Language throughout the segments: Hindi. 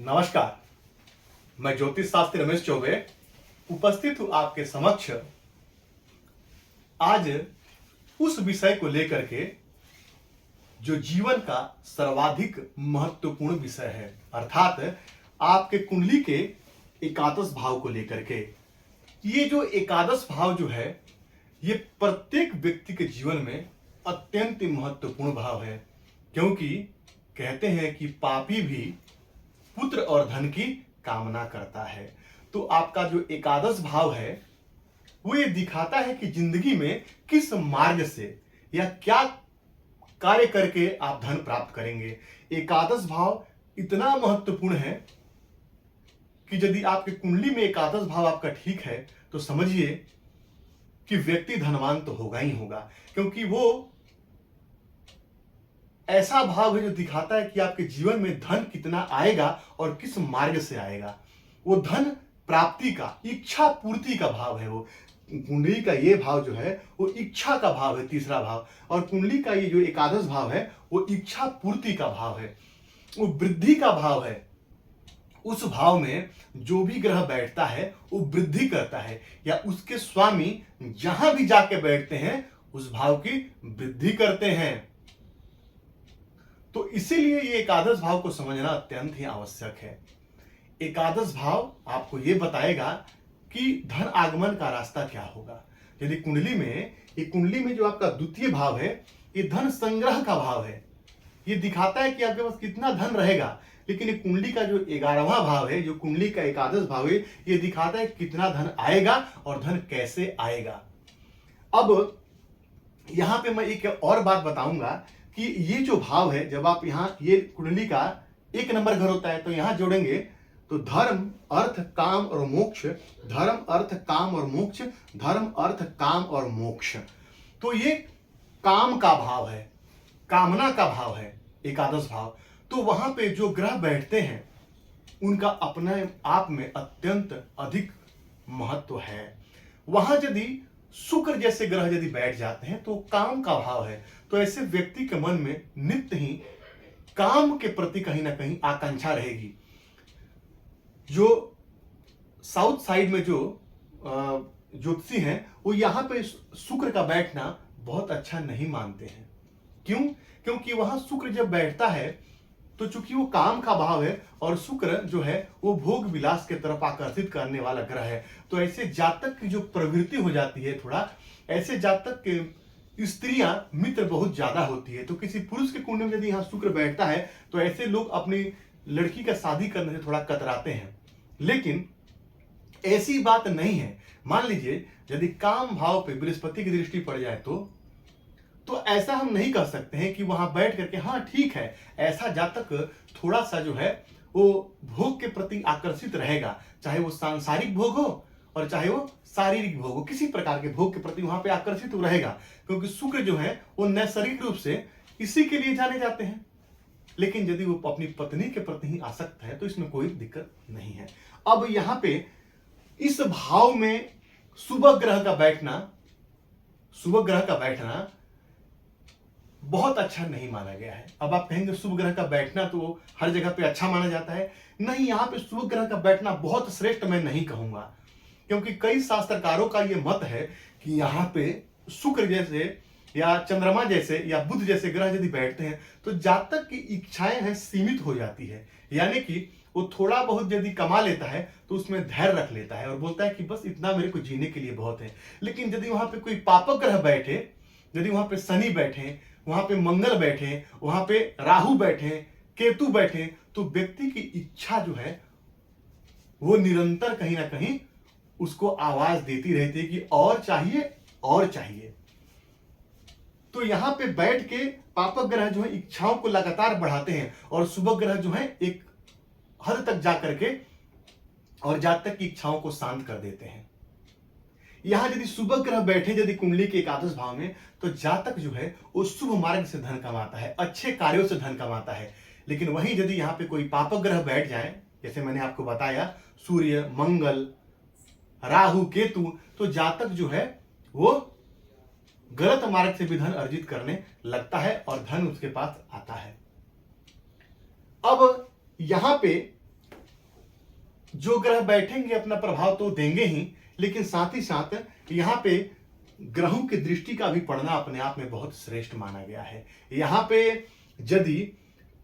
नमस्कार। मैं ज्योतिष शास्त्री रमेश चौबे उपस्थित हूं आपके समक्ष आज उस विषय को लेकर के जो जीवन का सर्वाधिक महत्वपूर्ण विषय है, अर्थात आपके कुंडली के एकादश भाव को लेकर के। ये जो एकादश भाव जो है, ये प्रत्येक व्यक्ति के जीवन में अत्यंत महत्वपूर्ण भाव है, क्योंकि कहते हैं कि पापी भी पुत्र और धन की कामना करता है। तो आपका जो एकादश भाव है वो ये दिखाता है कि जिंदगी में किस मार्ग से या क्या कार्य करके आप धन प्राप्त करेंगे। एकादश भाव इतना महत्वपूर्ण है कि यदि आपके कुंडली में एकादश भाव आपका ठीक है तो समझिए कि व्यक्ति धनवान तो होगा ही होगा, क्योंकि वो ऐसा भाव है जो दिखाता है कि आपके जीवन में धन कितना आएगा और किस मार्ग से आएगा। वो धन प्राप्ति का, इच्छा पूर्ति का भाव है। वो कुंडली का ये भाव जो है वो इच्छा का भाव है, तीसरा भाव। और कुंडली का ये जो एकादश भाव है वो इच्छा पूर्ति का भाव है, वो वृद्धि का भाव है। उस भाव में जो भी ग्रह बैठता है वो वृद्धि करता है, या उसके स्वामी जहां भी जाके बैठते हैं उस भाव की वृद्धि करते हैं। तो इसीलिए ये एकादश भाव को समझना अत्यंत ही आवश्यक है। एकादश भाव आपको ये बताएगा कि धन आगमन का रास्ता क्या होगा। यदि कुंडली में जो आपका द्वितीय भाव है ये धन संग्रह का भाव है। ये दिखाता है कि आपके पास कितना धन रहेगा। लेकिन ये कुंडली का जो 11वां भाव है, जो कुंडली का एकादश भाव है, ये दिखाता है कितना धन आएगा और धन कैसे आएगा। अब यहां पे मैं एक और बात बताऊंगा कि ये जो भाव है, जब आप यहाँ ये कुंडली का 1 नंबर घर होता है तो यहां जोड़ेंगे तो धर्म अर्थ काम और मोक्ष, धर्म अर्थ काम और मोक्ष, धर्म अर्थ काम और मोक्ष। तो ये काम का भाव है, कामना का भाव है एकादश भाव। तो वहां पे जो ग्रह बैठते हैं उनका अपने आप में अत्यंत अधिक महत्व है। वहां यदि शुक्र जैसे ग्रह यदि बैठ जाते हैं तो काम का भाव है। तो ऐसे व्यक्ति के मन में नित्य ही काम के प्रति कहीं ना कहीं आकांक्षा रहेगी। जो साउथ साइड में जो ज्योतिषी हैं वो यहाँ पे शुक्र का बैठना बहुत अच्छा नहीं मानते हैं। क्यों? क्योंकि वहां शुक्र जब बैठता है तो चूंकि वो काम का भाव है और शुक्र जो है वो भोग विलास के तरफ आकर्षित करने वाला ग्रह है। तो ऐसे जातक की जो प्रवृत्ति हो जाती है, थोड़ा ऐसे जातक के स्त्रियां मित्र बहुत ज्यादा होती है। तो किसी पुरुष के कुंडली में यदि यहाँ शुक्र बैठता है तो ऐसे लोग अपनी लड़की का शादी करने से थोड़ा कतराते हैं। लेकिन ऐसी बात नहीं है। मान लीजिए यदि काम भाव पे बृहस्पति की दृष्टि पड़ जाए तो ऐसा हम नहीं कर सकते हैं कि वहां बैठ करके हाँ ठीक है, ऐसा जातक थोड़ा सा जो है वो भोग के प्रति आकर्षित रहेगा, चाहे वो सांसारिक भोग हो और चाहे वो शारीरिक भोग हो, किसी प्रकार के भोग के प्रति वहां पे आकर्षित रहेगा। क्योंकि शुक्र जो है वो नैसर्गिक रूप से इसी के लिए जाने जाते हैं। लेकिन यदि वो अपनी पत्नी के प्रति ही आसक्त है तो इसमें कोई दिक्कत नहीं है। अब यहां पे इस भाव में शुभ ग्रह का बैठना बहुत अच्छा नहीं माना गया है। अब आप कहेंगे शुभ ग्रह का बैठना तो हर जगह पे अच्छा माना जाता है। नहीं, यहाँ पे शुभ ग्रह का बैठना बहुत श्रेष्ठ मैं नहीं कहूंगा, क्योंकि कई शास्त्रकारों का यह मत है कि यहाँ पे शुक्र जैसे या चंद्रमा जैसे या बुध जैसे ग्रह यदि बैठते हैं तो जातक की इच्छाएं हैं सीमित हो जाती है। यानी कि वो थोड़ा बहुत यदि कमा लेता है तो उसमें धैर्य रख लेता है और बोलता है कि बस इतना मेरे को जीने के लिए बहुत है। लेकिन यदि वहां पे कोई पापक ग्रह बैठे, यदि वहां पे शनि बैठे, वहां पे मंगल बैठे, वहां पे राहु बैठे, केतु बैठे, तो व्यक्ति की इच्छा जो है वो निरंतर कहीं ना कहीं उसको आवाज देती रहती है कि और चाहिए और चाहिए। तो यहां पे बैठ के पापक ग्रह जो है इच्छाओं को लगातार बढ़ाते हैं और शुभ ग्रह जो है एक हद तक जाकर के और जातक की इच्छाओं को शांत कर देते हैं। यहां यदि शुभ ग्रह बैठे यदि कुंडली के एकादश भाव में तो जातक जो है वो शुभ मार्ग से धन कमाता है, अच्छे कार्यों से धन कमाता है। लेकिन वहीं यदि यहाँ पे कोई पापक ग्रह बैठ जाए, जैसे मैंने आपको बताया सूर्य, मंगल, राहु, केतु, तो जातक जो है वो गलत मार्ग से भी धन अर्जित करने लगता है और धन उसके पास आता है। अब यहां पे जो ग्रह बैठेंगे अपना प्रभाव तो देंगे ही, लेकिन साथ ही साथ यहाँ पे ग्रहों की दृष्टि का भी पढ़ना अपने आप में बहुत श्रेष्ठ माना गया है। यहाँ पे यदि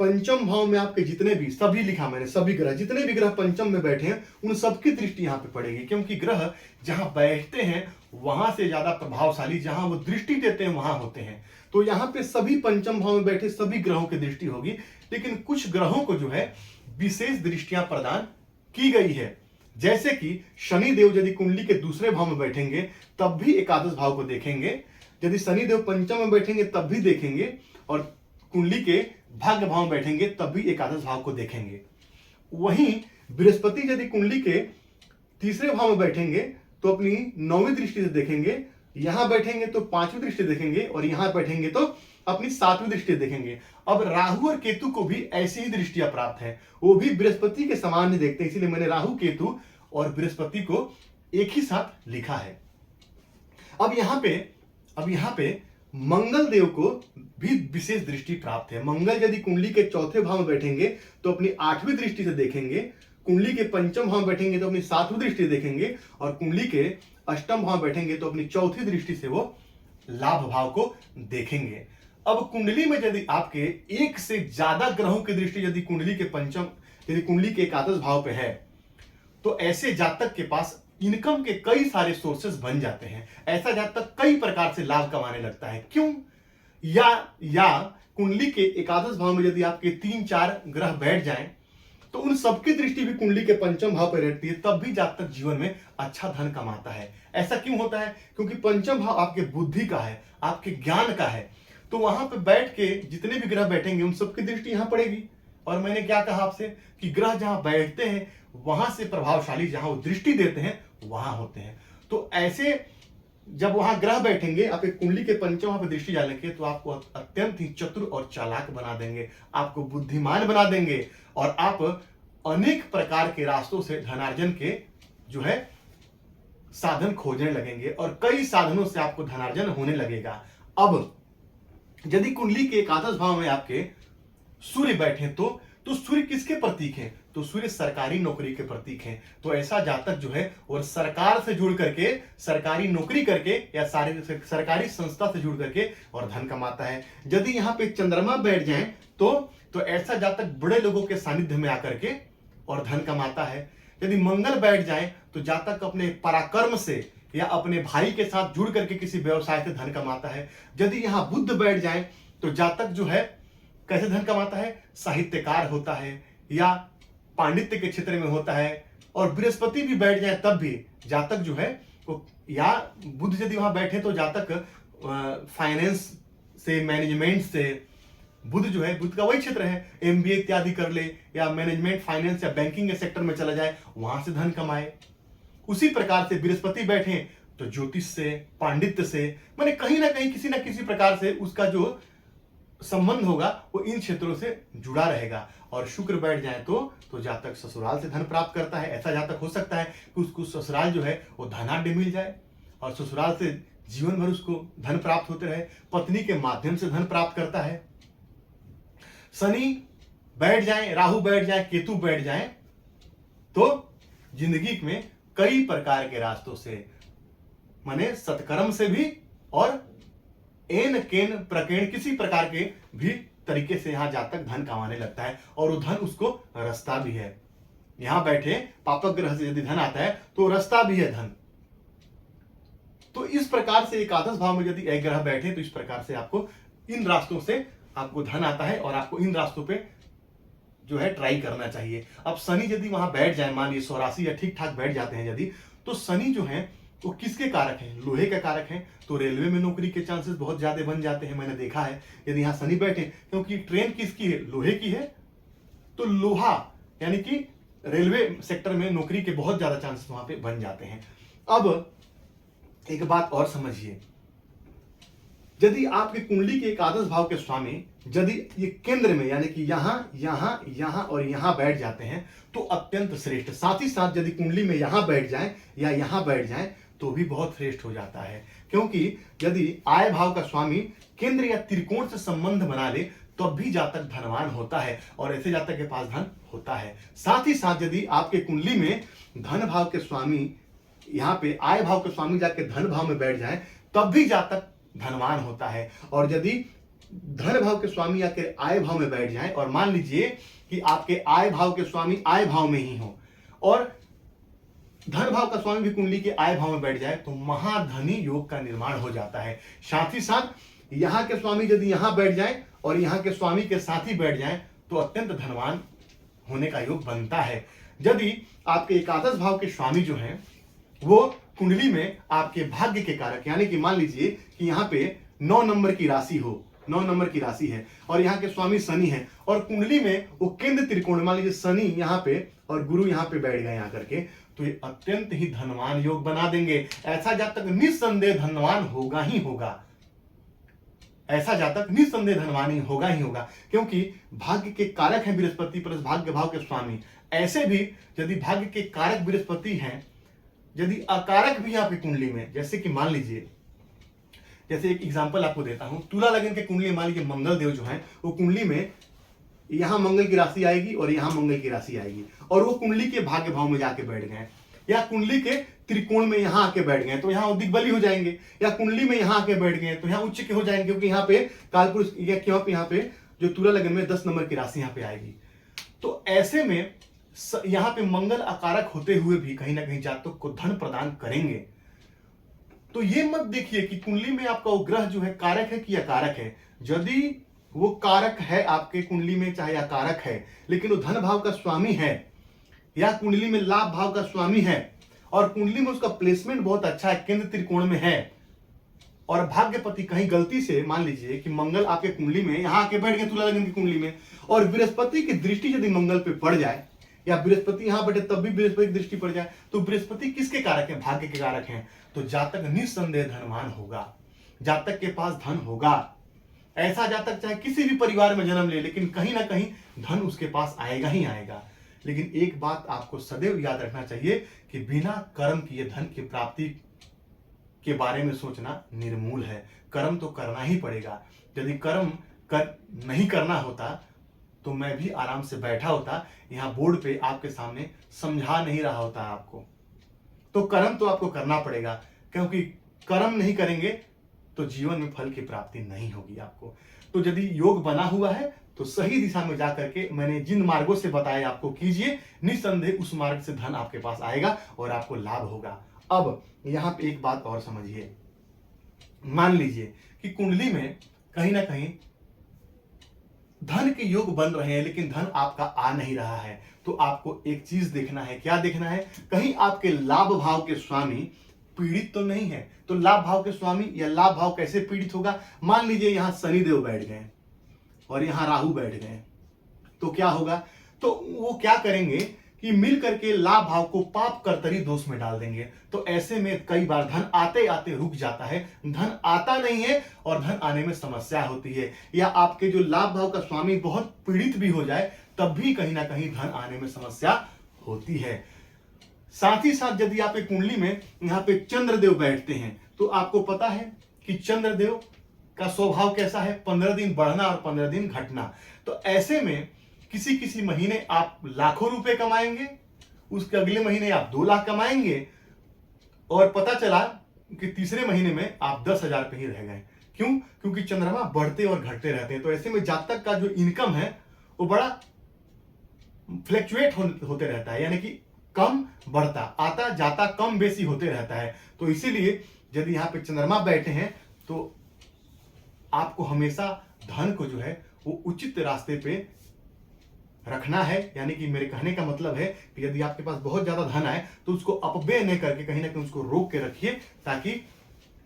पंचम भाव में आपके जितने भी, सभी लिखा मैंने, सभी ग्रह, जितने भी ग्रह पंचम में बैठे हैं उन सबकी दृष्टि यहाँ पे पड़ेगी, क्योंकि ग्रह जहां बैठते हैं वहां से ज्यादा प्रभावशाली जहां वो दृष्टि देते हैं वहां होते हैं। तो यहाँ पे सभी पंचम भाव में बैठे सभी ग्रहों की दृष्टि होगी, लेकिन कुछ ग्रहों को जो है विशेष दृष्टियां प्रदान की गई है। जैसे कि शनि देव यदि कुंडली के दूसरे भाव में बैठेंगे तब भी एकादश भाव को देखेंगे, यदि शनि देव पंचम में बैठेंगे तब भी देखेंगे, और कुंडली के भाग्य भाव में बैठेंगे तब भी एकादश भाव को देखेंगे। वहीं बृहस्पति यदि कुंडली के तीसरे भाव में बैठेंगे तो अपनी नौवीं दृष्टि से देखेंगे, यहां बैठेंगे तो पांचवी दृष्टि देखेंगे, और यहां बैठेंगे तो अपनी सातवीं दृष्टि देखेंगे। अब राहु और केतु को भी ऐसी ही दृष्टियां प्राप्त है, वो भी बृहस्पति के समान नहीं देखते, इसीलिए मैंने राहु केतु और बृहस्पति को एक ही साथ लिखा है। अब यहाँ पे मंगल देव को भी विशेष दृष्टि प्राप्त है। मंगल यदि कुंडली के चौथे भाव में बैठेंगे तो अपनी आठवीं दृष्टि से देखेंगे, कुंडली के पंचम भाव में बैठेंगे तो अपनी सातवीं दृष्टि देखेंगे, और कुंडली के अष्टम भाव में बैठेंगे तो अपनी चौथी दृष्टि से वो लाभ भाव को देखेंगे। अब कुंडली में यदि आपके एक से ज्यादा ग्रहों की दृष्टि यदि कुंडली के पंचम, यदि कुंडली के एकादश भाव पे है, तो ऐसे जातक के पास इनकम के कई सारे सोर्सेस बन जाते हैं। ऐसा जातक कई प्रकार से लाभ कमाने लगता है। क्यों? या कुंडली के एकादश भाव में यदि आपके 3-4 ग्रह बैठ जाएं तो उन सबकी दृष्टि भी कुंडली के पंचम भाव पर रहती है, तब भी जातक जीवन में अच्छा धन कमाता है। ऐसा क्यों होता है? क्योंकि पंचम भाव आपके बुद्धि का है, आपके ज्ञान का है, तो वहां पे बैठ के जितने भी ग्रह बैठेंगे उन सबकी दृष्टि यहां पड़ेगी। और मैंने क्या कहा आपसे कि ग्रह जहां बैठते हैं वहां से प्रभावशाली जहां वो दृष्टि देते हैं वहां होते हैं। तो ऐसे जब वहां ग्रह बैठेंगे आपके कुंडली के पंचम भाव पर दृष्टि डालेंगे तो आपको अत्यंत ही चतुर और चालाक बना देंगे, आपको बुद्धिमान बना देंगे, और आप अनेक प्रकार के रास्तों से धनार्जन के जो है साधन खोजने लगेंगे, और कई साधनों से आपको धनार्जन होने लगेगा। अब यदि कुंडली के एकादश भाव में आपके सूर्य बैठे तो सूर्य किसके प्रतीक हैं? तो सूर्य सरकारी नौकरी के प्रतीक हैं। तो ऐसा जातक जो है और सरकार से जुड़ करके, सरकारी नौकरी करके या सरकारी संस्था से जुड़ करके और धन कमाता है। यदि यहाँ पे चंद्रमा बैठ जाए तो ऐसा जातक बड़े लोगों के सानिध्य में आकर के और धन कमाता है। यदि मंगल बैठ जाए तो जातक अपने पराक्रम से या अपने भाई के साथ जुड़ करके किसी व्यवसाय से धन कमाता है। यदि यहाँ बुध बैठ जाए तो जातक जो है कैसे धन कमाता है? साहित्यकार होता है या पांडित्य के क्षेत्र में होता है। और बृहस्पति भी बैठ जाए तब भी जातक जो है वो, या बुध यदि वहां बैठे तो जातक फाइनेंस से, मैनेजमेंट से, बुध जो है, बुध का वही क्षेत्र है, एमबीए इत्यादि कर ले या मैनेजमेंट, फाइनेंस या बैंकिंग के सेक्टर में चला जाए, वहां से धन कमाए। उसी प्रकार से बृहस्पति बैठे तो ज्योतिष से, पांडित्य से, माने कहीं ना कहीं किसी ना किसी प्रकार से उसका जो संबंध होगा वो इन क्षेत्रों से जुड़ा रहेगा। और शुक्र बैठ जाए तो जातक ससुराल से धन प्राप्त करता है। ऐसा जातक हो सकता है कि उसको ससुराल जो है वो धनाढ्य मिल जाए और ससुराल से जीवन भर उसको धन प्राप्त होते रहे, पत्नी के माध्यम से धन प्राप्त करता है। शनि बैठ जाए, राहु बैठ जाए, केतु बैठ जाए तो जिंदगी में कई प्रकार के रास्तों से, माने सत्कर्म से भी और एन केन प्रकेण किसी प्रकार के भी तरीके से यहां जातक धन कमाने लगता है, और वो धन उसको रास्ता भी है। यहां बैठे पापक ग्रह से यदि धन आता है तो रास्ता भी है धन। तो इस प्रकार से एकादश भाव में यदि एक ग्रह बैठे तो इस प्रकार से आपको इन रास्तों से आपको धन आता है, और आपको इन रास्तों पे जो है ट्राई करना चाहिए। अब शनि यदि वहां बैठ जाए, मान लीजिए 84 या ठीक ठाक बैठ जाते हैं यदि, तो शनि जो है वो किसके कारक हैं? लोहे का कारक है। तो रेलवे में नौकरी के चांसेस बहुत ज्यादा बन जाते हैं, मैंने देखा है यदि यहाँ शनि बैठे, क्योंकि ट्रेन किसकी है? लोहे की है। तो लोहा यानी कि रेलवे सेक्टर में नौकरी के बहुत ज्यादा चांसेस वहां पे बन जाते हैं। अब एक बात और समझिए, यदि आपकी कुंडली के एकादश भाव के स्वामी यदि ये केंद्र में यानी कि यहां और यहां बैठ जाते हैं तो अत्यंत श्रेष्ठ। साथ ही साथ यदि कुंडली में यहां बैठ जाए या यहां बैठ जाए तो भी बहुत श्रेष्ठ हो जाता है, क्योंकि यदि आय भाव का स्वामी केंद्र या त्रिकोण से संबंध बना ले तब भी जातक धनवान होता है और ऐसे जातक के पास धन होता है। साथ ही साथ यदि आपके कुंडली में धन भाव के स्वामी यहाँ पे आय भाव के स्वामी जाके धन भाव में बैठ जाए तब भी जातक धनवान होता है। और यदि धन भाव के स्वामी आके आय भाव में बैठ जाए और मान लीजिए कि आपके आय भाव के स्वामी आय भाव में ही हो और धन भाव का स्वामी भी कुंडली के आय भाव में बैठ जाए तो महाधनी योग का निर्माण हो जाता है। साथ ही साथ यहाँ के स्वामी यदि यहाँ बैठ जाए और यहाँ के स्वामी के साथ ही बैठ जाए तो अत्यंत धनवान होने का योग बनता है। यदि आपके एकादश भाव के स्वामी जो हैं वो कुंडली में आपके भाग्य के कारक, यानी कि मान लीजिए कि यहाँ पे 9 नंबर की राशि हो, 9 नंबर की राशि है और यहाँ के स्वामी शनि है और कुंडली में वो केंद्र त्रिकोण, मान लीजिए शनि यहाँ पे और गुरु यहाँ पे बैठ गए यहाँ करके, तो ये अत्यंत ही धनवान योग बना देंगे। ऐसा जातक निस्संदेह धनवान होगा ही होगा, ऐसा जातक निस्संदेह धनवान ही होगा, क्योंकि भाग्य के कारक हैं बृहस्पति प्लस भाग्य भाव के स्वामी। ऐसे भी यदि भाग्य के कारक बृहस्पति हैं, यदि अकारक भी यहाँ पे कुंडली में, जैसे कि मान लीजिए, जैसे एक एग्जांपल आपको देता हूं, तुला लगन के कुंडली में मान लीजिए मंगल देव जो है वो कुंडली में यहां मंगल की राशि आएगी और यहां मंगल की राशि आएगी और वो कुंडली के भाग्य भाव में जाके बैठ गए, या कुंडली के त्रिकोण में यहां आके बैठ गए तो यहां दिग्बली हो जाएंगे, या कुंडली में यहां आके बैठ गए तो यहां उच्च के हो जाएंगे, क्योंकि यहाँ पे कालपुरुष या क्यों पे यहाँ पे जो तुला लगन में 10 नंबर की राशि यहाँ पे आएगी। तो ऐसे में यहाँ पे मंगल अकारक होते हुए भी कहीं ना कहीं जातक को धन प्रदान करेंगे। तो ये मत देखिए कि कुंडली में आपका वो ग्रह जो है कारक है कि अकारक है। यदि वो कारक है आपके कुंडली में, चाहे अकारक है, लेकिन वो धन भाव का स्वामी है या कुंडली में लाभ भाव का स्वामी है और कुंडली में उसका प्लेसमेंट बहुत अच्छा है, केंद्र त्रिकोण में है और भाग्यपति कहीं गलती से मान लीजिए कि मंगल आपके कुंडली में यहां आके बैठ गए तुला लगन की कुंडली में और बृहस्पति की दृष्टि यदि मंगल पे पड़ जाए या बृहस्पति यहां बैठे तब भी बृहस्पति की दृष्टि पड़ जाए तो बृहस्पति किसके कारक हैं? भाग्य के कारक हैं। तो जातक निस्संदेह धनवान होगा, जातक के पास धन होगा। ऐसा जातक चाहे किसी भी परिवार में जन्म ले, लेकिन कहीं ना कहीं धन उसके पास आएगा ही आएगा। लेकिन एक बात आपको सदैव याद रखना चाहिए कि बिना कर्म किए धन की प्राप्ति के बारे में सोचना निर्मूल है। कर्म तो करना ही पड़ेगा। यदि कर्म नहीं करना होता तो मैं भी आराम से बैठा होता यहाँ बोर्ड पे आपके सामने समझा नहीं रहा होता आपको। तो कर्म तो आपको करना पड़ेगा, क्योंकि कर्म नहीं करेंगे तो जीवन में फल की प्राप्ति नहीं होगी आपको। तो यदि योग बना हुआ है तो सही दिशा में जाकर के मैंने जिन मार्गों से बताया आपको कीजिए, निस्संदेह उस मार्ग से धन आपके पास आएगा और आपको लाभ होगा। अब यहाँ पे एक बात और समझिए, मान लीजिए कि कुंडली में कहीं ना कहीं धन के योग बन रहे हैं लेकिन धन आपका आ नहीं रहा है, तो आपको एक चीज देखना है। क्या देखना है? कहीं आपके लाभ भाव के स्वामी पीड़ित तो नहीं है। तो लाभ भाव के स्वामी या लाभ भाव कैसे पीड़ित होगा? मान लीजिए यहां शनिदेव बैठ गए और यहां राहु बैठ गए, तो क्या होगा? तो वो क्या करेंगे कि मिल करके लाभ भाव को पाप कर्तरी दोष में डाल देंगे। तो ऐसे में कई बार धन आते आते रुक जाता है, धन आता नहीं है और धन आने में समस्या होती है, या आपके जो लाभ भाव का स्वामी बहुत पीड़ित भी हो जाए तब भी कहीं ना कहीं धन आने में समस्या होती है। साथ ही साथ यदि आप एक कुंडली में यहाँ पे चंद्रदेव बैठते हैं तो आपको पता है कि चंद्रदेव का स्वभाव कैसा है? 15 दिन बढ़ना और 15 दिन घटना। तो ऐसे में किसी किसी महीने आप लाखों रुपए कमाएंगे, उसके अगले महीने आप 2 लाख कमाएंगे और पता चला कि तीसरे महीने में आप 10,000 पे ही रह गए। क्यों? क्योंकि चंद्रमा बढ़ते और घटते रहते हैं। तो ऐसे में जातक का जो इनकम है वो बड़ा फ्लक्चुएट होते रहता है, यानी कि कम बढ़ता आता जाता कम बेसी होते रहता है। तो इसीलिए यदि यहाँ पे चंद्रमा बैठे हैं तो आपको हमेशा धन को जो है वो उचित रास्ते पे रखना है। यानी कि मेरे कहने का मतलब है कि यदि आपके पास बहुत ज्यादा धन आए तो उसको अपव्यय नहीं करके कहीं ना कहीं उसको रोक के रखिए, ताकि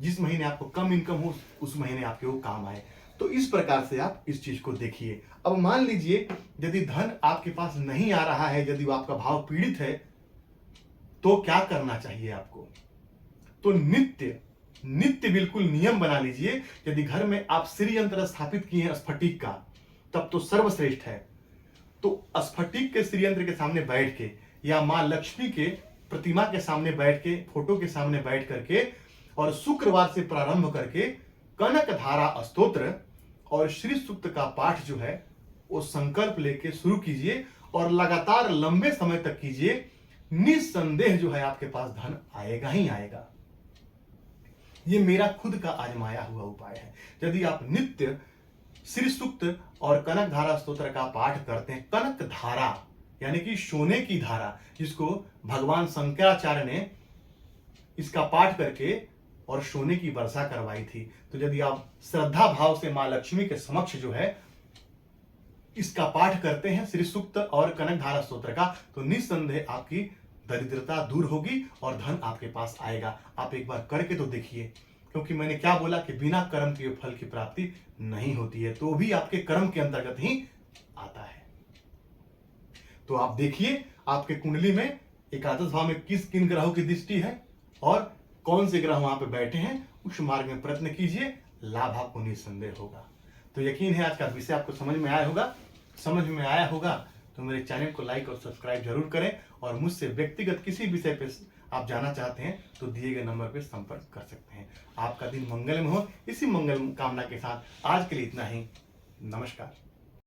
जिस महीने आपको कम इनकम हो उस महीने आपके वो काम आए। तो इस प्रकार से आप इस चीज को देखिए। अब मान लीजिए यदि धन आपके पास नहीं आ रहा है, यदि आपका भाव पीड़ित है, तो क्या करना चाहिए आपको? तो नित्य बिल्कुल नियम बना लीजिए। यदि घर में आप श्री यंत्र स्थापित किए हैं स्फटिक का, तब तो सर्वश्रेष्ठ है। तो स्फटिक के श्री यंत्र के सामने बैठ के या मां लक्ष्मी के प्रतिमा के सामने बैठ के, फोटो के सामने बैठ करके और शुक्रवार से प्रारंभ करके कनक धारा स्तोत्र और श्री सूक्त का पाठ जो है वो संकल्प लेके शुरू कीजिए और लगातार लंबे समय तक कीजिए। निस्संदेह जो है आपके पास धन आएगा ही आएगा। ये मेरा खुद का आजमाया हुआ उपाय है। यदि आप नित्य श्री सूक्त और कनक धारा स्तोत्र का पाठ करते हैं, कनक धारा यानी कि सोने की धारा, जिसको भगवान शंकराचार्य ने इसका पाठ करके और सोने की वर्षा करवाई थी, तो यदि आप श्रद्धा भाव से मां लक्ष्मी के समक्ष जो है इसका पाठ करते हैं श्री सूक्त और कनक धारा स्तोत्र का, तो निस्संदेह आपकी दरिद्रता दूर होगी और धन आपके पास आएगा। आप एक बार करके तो देखिए, क्योंकि मैंने क्या बोला कि बिना कर्म के फल की प्राप्ति नहीं होती है, तो भी आपके कर्म के अंतर्गत ही आता है। तो आप देखिए आपके कुंडली में एकादश भाव में किन ग्रहों की दृष्टि है और कौन से ग्रह वहां पे बैठे हैं, उस मार्ग में प्रयत्न कीजिए, लाभ आपको निस्संदेह होगा। तो यकीन है आज का विषय आपको समझ में आया होगा। तो मेरे चैनल को लाइक और सब्सक्राइब जरूर करें और मुझसे व्यक्तिगत किसी विषय पे आप जानना चाहते हैं तो दिए गए नंबर पे संपर्क कर सकते हैं। आपका दिन मंगलमय हो। इसी मंगल कामना के साथ आज के लिए इतना ही। नमस्कार।